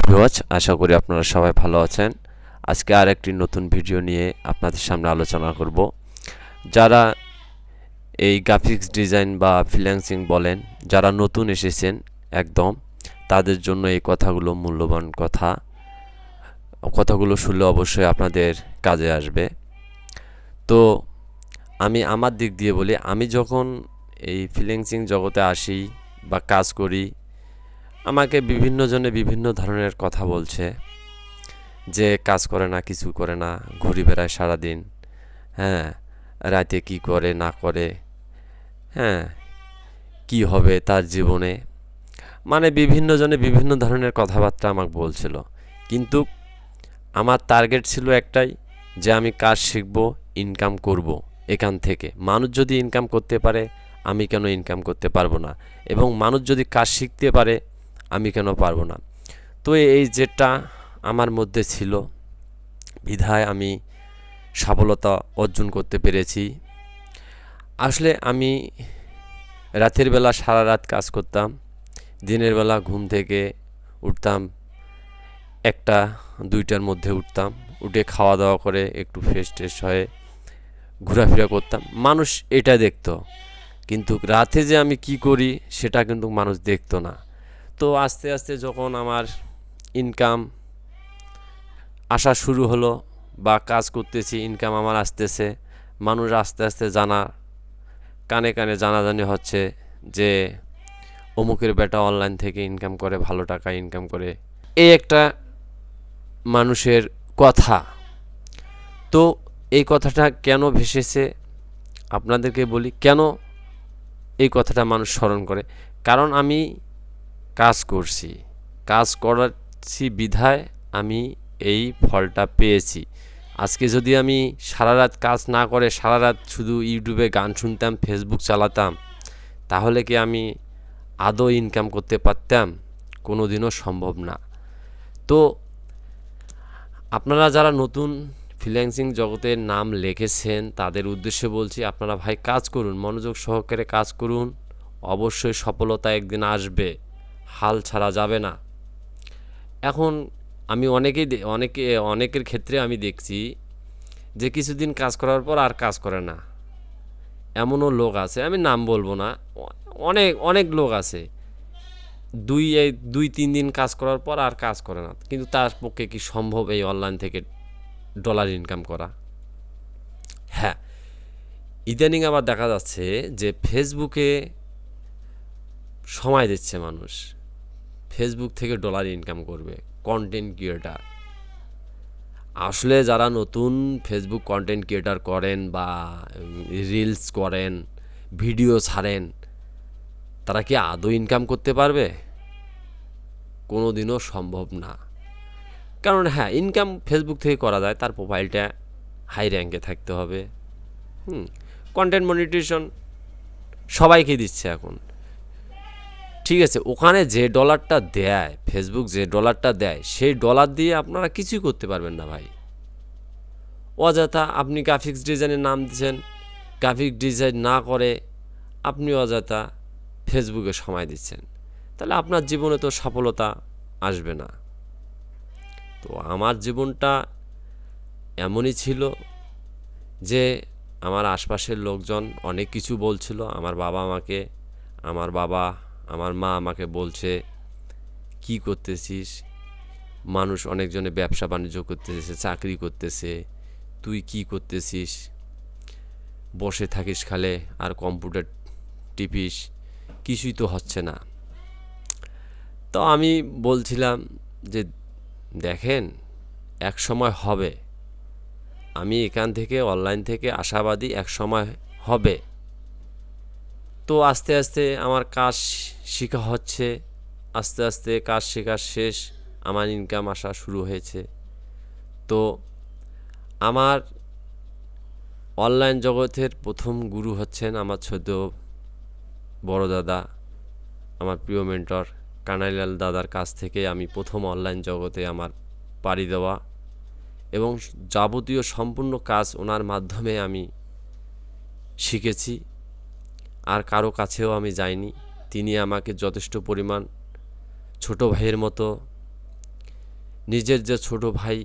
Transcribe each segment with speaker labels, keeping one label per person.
Speaker 1: Viewers, আশা করি আপনারা সবাই ভালো আছেন। আজকে আরেকটি নতুন ভিডিও নিয়ে আপনাদের সামনে আলোচনা করব। যারা এই গ্রাফিক্স ডিজাইন বা ফ্রিল্যান্সিং বলেন, যারা নতুন এসেছেন একদম, তাদের জন্য এই কথাগুলো মূল্যবান কথাগুলো শুনলে অবশ্যই আপনাদের কাজে আসবে। তো আমি আমার দিক দিয়ে বলি, আমি যখন এই ফ্রিল্যান্সিং জগতে আসি বা কাজ করি, আমাকে বিভিন্ন জনে বিভিন্ন ধরনের কথা বলছে যে কাজ করে না, কিছু করে না, ঘুরে বেড়ায় সারাদিন, হ্যাঁ, রাতে কি করে না করে, হ্যাঁ, কি হবে তার জীবনে, মানে বিভিন্ন জনে বিভিন্ন ধরনের কথাবার্তা আমাকে বলছিল। কিন্তু আমার টার্গেট ছিল একটাই, যে আমি কাজ শিখব, ইনকাম করব। এখান থেকে মানুষ যদি ইনকাম করতে পারে, আমি কেন ইনকাম করতে পারবো না? এবং মানুষ যদি কাজ শিখতে পারে, আমি কেন পারবো না? তো এই যেটা আমার মধ্যে ছিল, বিধায় আমি সফলতা অর্জন করতে পেরেছি। আসলে আমি রাতের বেলা সারা রাত কাজ করতাম, দিনের বেলা ঘুম থেকে উঠতাম 1টা 2টার মধ্যে উঠতাম, উঠে খাওয়া দাওয়া করে একটু ফ্রেশ ট্রেশ হয়ে ঘোরাফেরা করতাম। মানুষ এটা দেখতো, কিন্তু রাতে যে আমি কি করি সেটা কিন্তু মানুষ দেখতো না। তো আস্তে আস্তে যখন আমার ইনকাম আসা শুরু হলো বা কাজ করতেছি, ইনকাম আমার আসতেছে, মানুষ আস্তে আস্তে কানে কানে জানাজানি হচ্ছে যে অমুকের বেটা অনলাইন থেকে ইনকাম করে, ভালো টাকা ইনকাম করে। এই একটা মানুষের কথা। তো এই কথাটা কেন ভেসেছে আপনাদেরকে বলি, কেন এই কথাটা মানুষ স্মরণ করে। কারণ আমি কাজ করছি, কাজ করাচ্ছি বিধায় আমি এই ফলটা পেয়েছি। আজকে যদি আমি সারা রাত কাজ না করে সারা রাত শুধু ইউটিউবে গান শুনতাম, ফেসবুক চালাতাম, তাহলে কি আমি আদৌ ইনকাম করতে পারতাম? কোনো দিনও সম্ভব না। তো আপনারা যারা নতুন ফ্রিল্যান্সিং জগতের নাম লিখেছেন, তাদের উদ্দেশ্যে বলছি, আপনারা ভাই কাজ করুন, মনোযোগ সহকারে কাজ করুন, অবশ্যই সফলতা একদিন আসবে, হাল ছাড়া যাবে না। এখন আমি অনেকের ক্ষেত্রে আমি দেখছি যে কিছুদিন কাজ করার পর আর কাজ করে না। এমনও লোক আছে, আমি নাম বলবো না, অনেক অনেক লোক আছে, 2-3 দিন কাজ করার পর আর কাজ করে না। কিন্তু তার পক্ষে কি সম্ভব এই অনলাইন থেকে ডলার ইনকাম করা? হ্যাঁ, ইদানিং আবার দেখা যাচ্ছে যে ফেসবুকে সময় দিচ্ছে মানুষ, ফেসবুক থেকে ডলার ইনকাম করবে, কন্টেন্ট ক্রিয়েটার। আসলে যারা নতুন ফেসবুক কন্টেন্ট ক্রিয়েটার করেন বা রিলস করেন, ভিডিও ছাড়েন, তারা কি আদৌ ইনকাম করতে পারবে? কোনো দিনও সম্ভব না। কারণ হ্যাঁ, ইনকাম ফেসবুক থেকে করা যায়, তার প্রোফাইলটা হাই র্যাঙ্কে থাকতে হবে। কন্টেন্ট মনিটাইজেশন সবাইকে দিচ্ছে এখন, ঠিক আছে। ওখানে যে ডলারটা দেয়, ফেসবুক যে ডলারটা দেয়, সেই ডলার দিয়ে আপনারা কিছুই করতে পারবেন না ভাই। অযথা আপনি গ্রাফিক্স ডিজাইনের নাম দিচ্ছেন, গ্রাফিক ডিজাইন না করে আপনি অযথা ফেসবুকে সময় দিচ্ছেন, তাহলে আপনার জীবনে তো সফলতা আসবে না। তো আমার জীবনটা এমনই ছিল যে আমার আশপাশের লোকজন অনেক কিছু বলছিল। আমার মা আমাকে বলছে, কি করতেছিস? মানুষ অনেকজনে ব্যবসা বাণিজ্য করতেছে, চাকরি করতেছে, তুই কি করতেছিস? বসে থাকিস খালে আর কম্পিউটার টিপিস, কিছুই তো হচ্ছে না। তো আমি বলছিলাম যে দেখেন, এক সময় হবে, আমি এখান থেকে অনলাইন থেকে আশাবাদী, এক সময় হবে। তো আস্তে আস্তে আমার কাজ শেখা হচ্ছে, আস্তে আস্তে কাজ শেখা শেষ, আমার ইনকাম আসা শুরু হয়েছে। তো আমার অনলাইন জগতের প্রথম গুরু হচ্ছেন আমার ছোট বড় দাদা, আমার প্রিয় মেন্টর কানাইলাল দাদার কাছ থেকে আমি প্রথম অনলাইন জগতে আমার পাড়ি দেওয়া, এবং যাবতীয় সম্পূর্ণ কাজ ওনার মাধ্যমে আমি শিখেছি। আর কারো কাছেও আমি যাইনি, তিনি আমাকে যথেষ্ট পরিমাণ ছোট ভাইয়ের মতো নিজের যে ছোট ভাই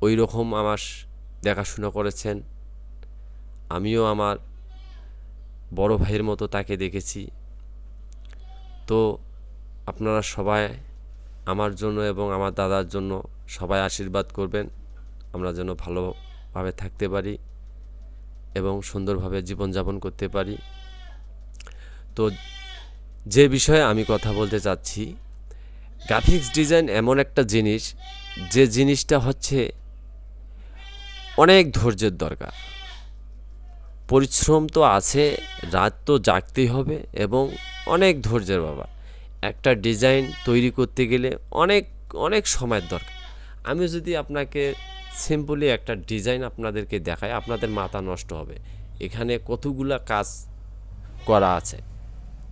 Speaker 1: ওই রকম আমার দেখাশোনা করেছেন, আমিও আমার বড় ভাইয়ের মতো তাকে দেখেছি। তো আপনারা সবাই আমার জন্য এবং আমার দাদার জন্য সবাই আশীর্বাদ করবেন, আমরা যেন ভালোভাবে থাকতে পারি এবং সুন্দরভাবে জীবনযাপন করতে পারি। তো যে বিষয়ে আমি কথা বলতে চাচ্ছি, গ্রাফিক্স ডিজাইন এমন একটা জিনিস, যে জিনিসটা হচ্ছে অনেক ধৈর্যের দরকার, পরিশ্রম তো আছে, রাত তো জাগতেই হবে এবং অনেক ধৈর্যের বাবা। একটা ডিজাইন তৈরি করতে গেলে অনেক অনেক সময়ের দরকার। আমি যদি আপনাকে সিম্পলি একটা ডিজাইন আপনাদেরকে দেখাই, আপনাদের মাথা নষ্ট হবে, এখানে কতগুলা কাজ করা আছে।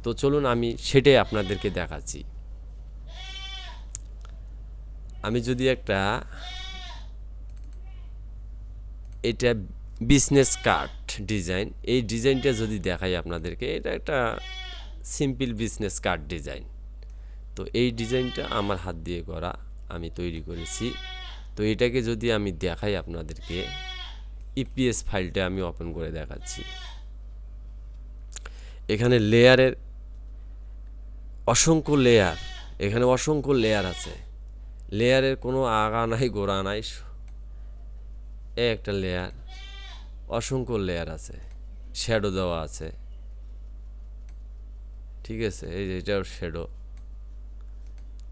Speaker 1: তো চলুন আমি সেটাই আপনাদেরকে দেখাচ্ছি। আমি যদি একটা, এটা বিজনেস কার্ড ডিজাইন, এই ডিজাইনটা যদি দেখাই আপনাদেরকে, এটা একটা সিম্পল বিজনেস কার্ড ডিজাইন। তো এই ডিজাইনটা আমার হাত দিয়ে করা, আমি তৈরি করেছি। তো এটাকে যদি আমি দেখাই আপনাদেরকে, ইপিএস ফাইলটা আমি ওপেন করে দেখাচ্ছি। এখানে লেয়ারের অসংখ্য লেয়ার, এখানে অসংখ্য লেয়ার আছে, লেয়ারের কোনো আগা নাই গোড়া নাই, একটা লেয়ার, অসংখ্য লেয়ার আছে, শ্যাডো দেওয়া আছে, ঠিক আছে, এই যে এটাও শ্যাডো।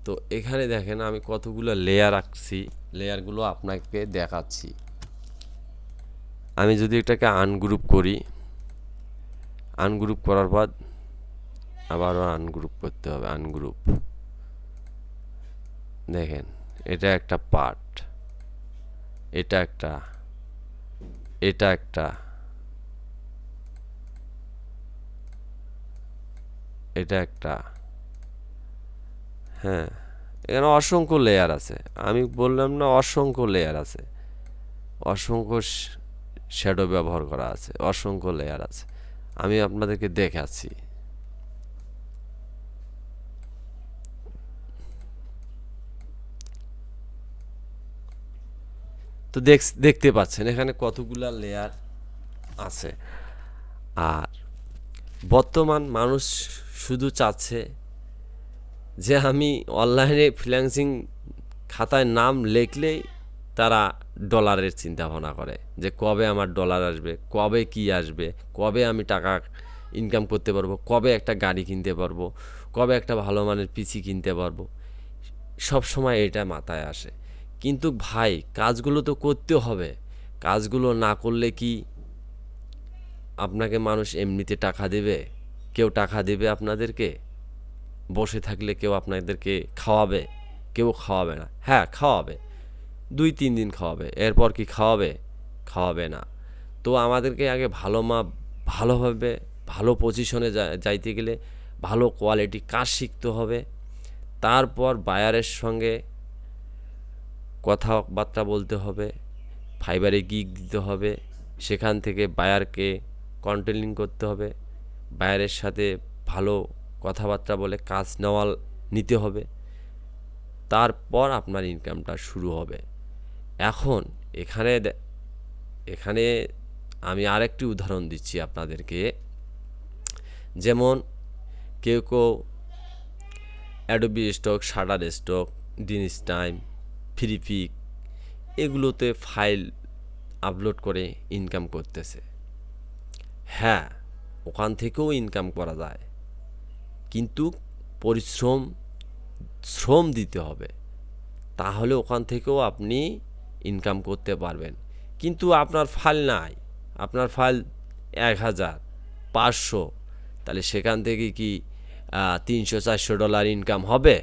Speaker 1: তো এখানে দেখেন আমি কতগুলো লেয়ার আঁকছি, লেয়ারগুলো আপনাকে দেখাচ্ছি। আমি যদি এটাকে আনগ্রুপ করি, আনগ্রুপ করার পর আবারও আনগ্রুপ করতে হবে, আনগ্রুপ, দেখেন এটা একটা পার্ট, এটা একটা, এটা একটা, এটা একটা, হ্যাঁ, এখানে অসংখ্য লেয়ার আছে। আমি বললাম না, অসংখ্য লেয়ার আছে, অসংখ্য শ্যাডো ব্যবহার করা আছে, অসংখ্য লেয়ার আছে। আমি আপনাদেরকে দেখাচ্ছি। তো দেখতে পাচ্ছেন এখানে কতগুলা লেয়ার আছে। আর বর্তমান মানুষ শুধু চাচ্ছে যে আমি অনলাইনে ফ্রিল্যান্সিং খাতায় নাম লিখলেই তারা ডলারের চিন্তা ভাবনা করে, যে কবে আমার ডলার আসবে, কবে কি আসবে, কবে আমি টাকা ইনকাম করতে পারবো, কবে একটা গাড়ি কিনতে পারবো, কবে একটা ভালো মানের পিসি কিনতে পারবো, সব সময় এটা মাথায় আসে। কিন্তু ভাই, কাজগুলো তো করতে হবে, কাজগুলো না করলে কি আপনাকে মানুষ এমনিতে টাকা দেবে? কেউ টাকা দেবে আপনাদেরকে? বসে থাকলে কেউ আপনাদেরকে খাওয়াবে? কেউ খাওয়াবে না। হ্যাঁ, খাওয়াবে, 2-3 দিন খাওয়াবে, এরপর কি খাওয়াবে? খাওয়াবে না। তো আমাদেরকে আগে ভালোভাবে ভালো পজিশনে যাইতে গেলে ভালো কোয়ালিটি কাজ শিখতে হবে। তারপর বায়ারের সঙ্গে কথাবার্তা বলতে হবে, ফাইবারে গিগ দিতে হবে, সেখান থেকে বায়ারকে কন্ট্রোলিং করতে হবে, বায়ারের সাথে ভালো কথাবার্তা বলে কাজ নিতে হবে। তারপর আপনার ইনকামটা শুরু হবে। এখন এখানে আমি আরেকটি উদাহরণ দিচ্ছি আপনাদেরকে। যেমন কেউ অ্যাডোবি স্টক, শাটার স্টক, ডিনিস টাইম, ফ্রিপিক, এগুলোতে ফাইল আপলোড করে ইনকাম করতেছে। হ্যাঁ, ওখান থেকেও ইনকাম করা যায়, কিন্তু শ্রম দিতে হবে, তাহলে ওখান থেকেও আপনি ইনকাম করতে পারবেন। কিন্তু আপনার ফাইল নাই, আপনার ফাইল 1000, 500, তাহলে সেখান থেকে কি $300-400 ইনকাম হবে?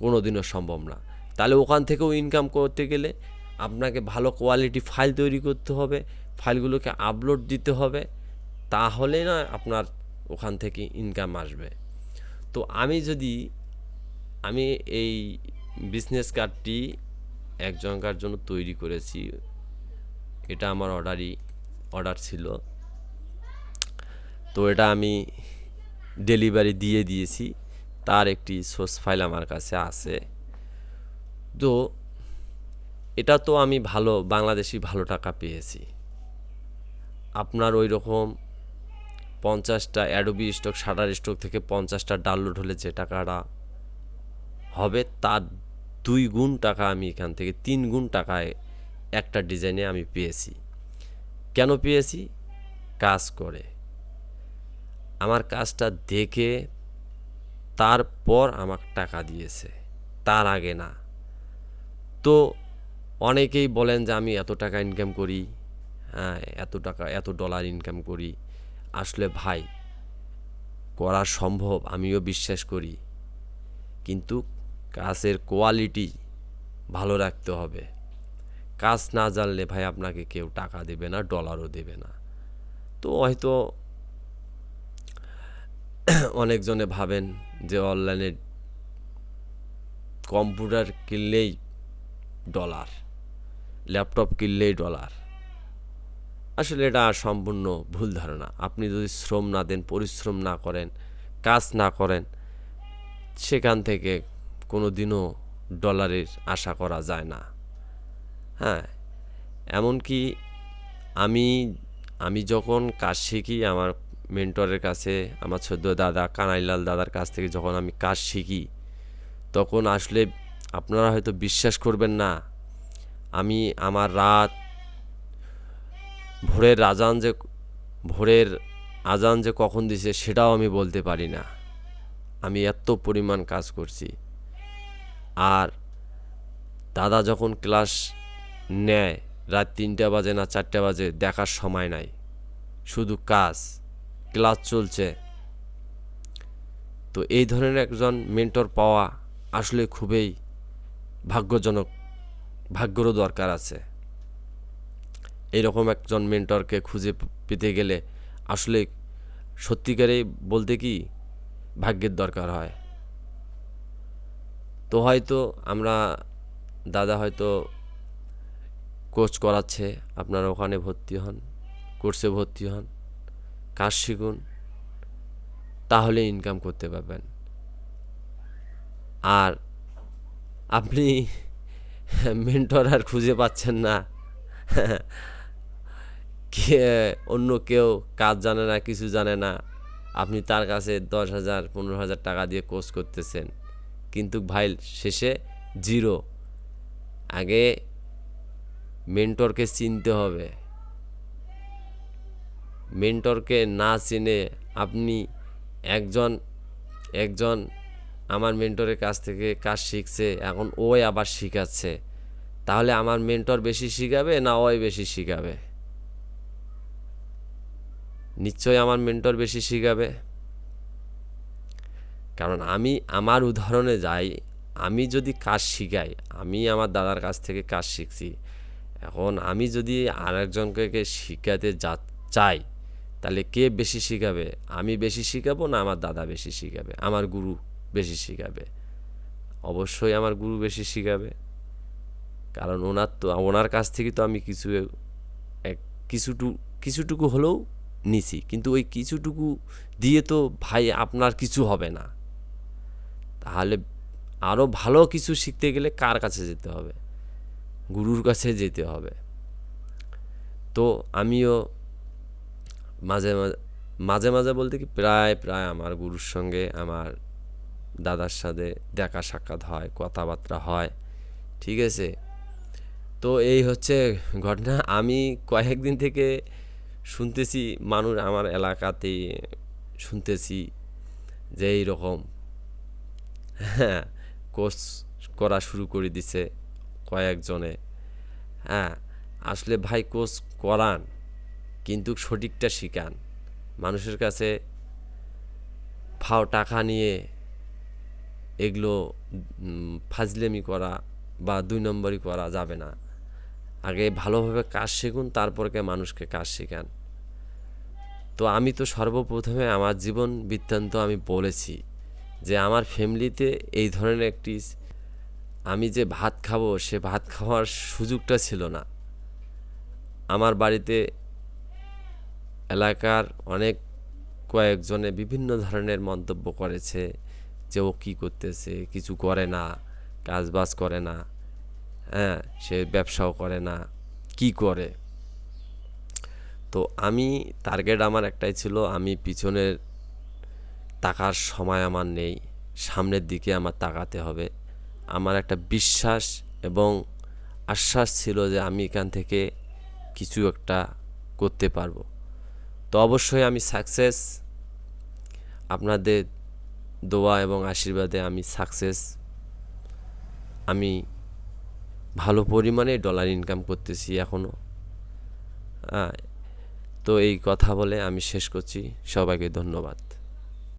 Speaker 1: কোনো দিনও সম্ভব না। তাহলে ওখান থেকেও ইনকাম করতে গেলে আপনাকে ভালো কোয়ালিটি ফাইল তৈরি করতে হবে, ফাইলগুলোকে আপলোড দিতে হবে, তাহলে না আপনার ওখান থেকে ইনকাম আসবে। তো আমি এই বিজনেস কার্ডটি একজনকার জন্য তৈরি করেছি, এটা আমার অর্ডার ছিল। তো এটা আমি ডেলিভারি দিয়েছি, তার একটি সোর্স ফাইল আমার কাছে আছে। তো এটা তো আমি ভালো বাংলাদেশি ভালো টাকা পেয়েছি। আপনার ওই রকম 50টা অ্যাডোবি স্টক শাটার স্টক থেকে 50টা ডাউনলোড হলে যে টাকাটা হবে তার 2 গুণ টাকা আমি এখান থেকে 3 গুণ টাকায় একটা ডিজাইনে আমি পেয়েছি। কেন পেয়েছি? কাজ করে আমার কাজটা দেখে তারপর আমাকে টাকা দিয়েছে, তার আগে না। তো অনেকেই বলেন যে আমি এত টাকা ইনকাম করি, হ্যাঁ এত টাকা এত ডলার ইনকাম করি। আসলে ভাই করা সম্ভব, আমিও বিশ্বাস করি, কিন্তু কাজের কোয়ালিটি ভালো রাখতে হবে। কাজ না জানলে ভাই আপনাকে কেউ টাকা দেবে না, ডলারও দেবে না। তো হয়তো অনেকজনে ভাবেন যে অনলাইনে কম্পিউটার কিনলেই ডলার, ল্যাপটপ কিনলেই ডলার। আসলে এটা সম্পূর্ণ ভুল ধারণা। আপনি যদি শ্রম না দেন, পরিশ্রম না করেন, কাজ না করেন, সেখান থেকে কোনো দিনও ডলারের আশা করা যায় না। হ্যাঁ, এমনকি আমি আমি যখন কাজ শিখি আমার মেন্টরের কাছে, আমার ছোট দাদা কানাইলাল দাদার কাছ থেকে যখন আমি কাজ শিখি, তখন আসলে আপনারা হয়তো বিশ্বাস করবেন না, আমি আমার রাত ভোরের ভোরের আজান যে কখন দিছে সেটাও আমি বলতে পারি না। আমি এত পরিমাণ কাজ করছি। আর দাদা যখন ক্লাস নেয় রাত 3টা বাজে না 4টা বাজে দেখার সময় নাই, শুধু কাজ, ক্লাস চলছে। তো এই ধরনের একজন মেন্টর পাওয়া আসলে খুবই ভাগ্যজনক, ভাগ্যেরও দরকার আছে। এইরকম একজন মেন্টরকে খুঁজে পেতে গেলে আসলে সত্যিকারেই বলতে কি ভাগ্যের দরকার হয়। তো হয়তো দাদা হয়তো কোর্স করাচ্ছে, আপনারা ওখানে ভর্তি হন, কোর্সে ভর্তি হন, কাজ শিখুন, তাহলে ইনকাম করতে পারবেন। আর আপনি মেন্টর আর খুঁজে পাচ্ছেন না, অন্য কেউ কাজ জানে না, কিছু জানে না, আপনি তার কাছে 10,000 15,000 টাকা দিয়ে কোর্স করতেছেন, কিন্তু ভাই শেষে জিরো। আগে মেন্টরকে চিনতে হবে। মেন্টরকে না চিনে আপনি একজন একজন আমার মেন্টরের কাছ থেকে কাজ শিখছে, এখন ওই আবার শিখাচ্ছে, তাহলে আমার মেন্টর বেশি শিখাবে না ওই বেশি শিখাবে? নিশ্চয়ই আমার মেন্টর বেশি শিখাবে। কারণ আমি আমার উদাহরণে যাই, আমি যদি কাজ শিখাই, আমি আমার দাদার কাছ থেকে কাজ শিখছি, এখন আমি যদি আরেকজনকে শিখাতে চাই, তাহলে কে বেশি শিখাবে? আমি বেশি শিখাবো না আমার দাদা বেশি শিখাবে, আমার গুরু বেশি শিখাবে? অবশ্যই আমার গুরু বেশি শিখাবে। কারণ ওনার কাছ থেকে তো আমি কিছুটুকু হলেও নিছি, কিন্তু ওই কিছুটুকু দিয়ে তো ভাই আপনার কিছু হবে না। তাহলে আরও ভালো কিছু শিখতে গেলে কার কাছে যেতে হবে? গুরুর কাছে যেতে হবে। তো আমিও মাঝে মাঝে মাঝে মাঝে বলতে কি প্রায় আমার গুরুর সঙ্গে আমার দাদার সাথে দেখা সাক্ষাৎ হয়, কথাবার্তা হয়, ঠিক আছে? তো এই হচ্ছে ঘটনা। আমি কয়েকদিন থেকে শুনতেছি, মানুষ আমার এলাকাতে শুনতেছি যে এইরকম হ্যাঁ কোর্স করা শুরু করে দিছে কয়েকজনে। হ্যাঁ, আসলে ভাই কোর্স করান, কিন্তু সঠিকটা শিখান। মানুষের কাছে ফাও টাকা নিয়ে এগুলো ফাজলেমি করা বা 2 নম্বরই করা যাবে না। আগে ভালোভাবে কাজ শিখুন, তারপরে মানুষকে কাজ শেখান। তো আমি তো সর্বপ্রথমে আমার জীবন বৃত্তান্ত আমি বলেছি যে আমার ফ্যামিলিতে এই ধরনের আমি যে ভাত খাবো সে ভাত খাওয়ার সুযোগটা ছিল না। আমার বাড়িতে এলাকার কয়েকজনে বিভিন্ন ধরনের মন্তব্য করেছে যে ও কী করতেছে, কিছু করে না, কাজবাজ করে না, হ্যাঁ, সে ব্যবসাও করে না, কি করে? তো আমি টার্গেট আমার একটাই ছিল, আমি পিছনের তাকার সময় আমার নেই, সামনের দিকে আমার তাকাতে হবে। আমার একটা বিশ্বাস এবং আশ্বাস ছিল যে আমি এখান থেকে কিছু একটা করতে পারবো। তো অবশ্যই আমি সাকসেস, আপনাদের দোয়া এবং আশীর্বাদে আমি সাকসেস। আমি ভালো পরিমাণে ডলার ইনকাম করতেছি এখনও। তো এই কথা বলে আমি শেষ করছি। সবাইকে ধন্যবাদ।